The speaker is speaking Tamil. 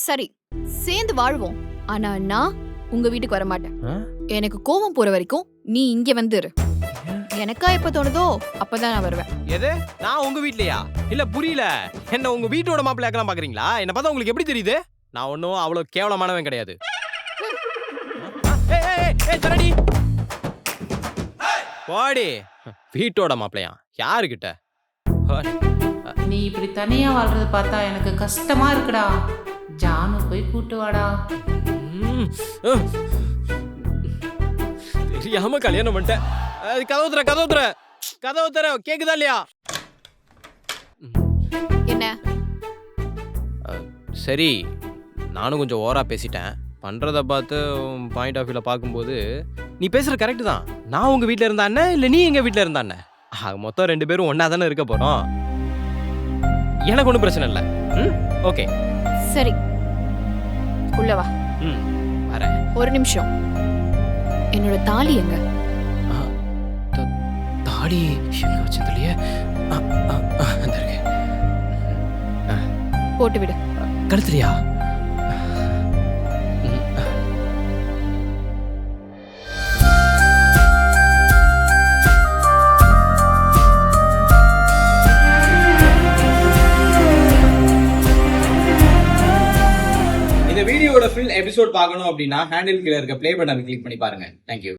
சரி, சேர்ந்து வாழ்வோம். ஆனா நான் உங்க வீட்டுக்கு வர மாட்டேன். எனக்கு கோவம் போற வரைக்கும் நீ இங்க வந்துரு. எனக்கா எப்ப தோணுதோ அப்பதான் நான் வருவேன். எது? நான் உங்க வீட்லயா? இல்ல புரியல. என்ன உங்க வீட்டோட மாப்பிள்ளை ஆக்கலாம் பாக்குறீங்களா? என்ன பார்த்தா உங்களுக்கு எப்படி தெரியுது? நான் ஒன்னும் அவ்வளவு கேவலமானவன் கிடையாது. தரடி போடி. வீட்டோட மாப்பிள்ளையா? யாருகிட்ட? நீ இப்படி தனியா வாழ்றது பார்த்தா எனக்கு கஷ்டமா இருக்குடா. ஜானு போய் கூட்டு வாடா. தெரியாம கல்யாணம் பண்ணிட்டேன். கதவு தர கேக்குதா இல்லையா? என்ன? சரி, நானும் கொஞ்சம் ஓவரா பேசிட்டேன். பண்றத பார்த்து பாயிண்ட் ஆஃப் வியூல பார்க்கும்போது நீ பேசுற கரெக்ட் தான். நான் உங்க வீட்ல இருந்த அண்ணன் இல்ல நீ எங்க வீட்ல இருந்த அண்ணன். மொத்தம் 2 பேரும் ஒன்னா தானே இருக்க போறோம். எனக்கு ஒன்றும் பிரச்சனை இல்லை. ஓகே சரி, உள்ள வா. வரேன். ஒரு நிமிஷம். என்னோட தாலி எங்க? தாடி எங்க வச்சதுலயே போட்டு விடு. கழுத்துறியா? இந்த வீடியோட ஃபுல் எபிசோட் பார்க்கணும் அப்படின்னா ஹேண்டில் கீழ இருக்க ப்ளே பட்டனை கிளிக் பண்ணி பாருங்க. தேங்க்யூ.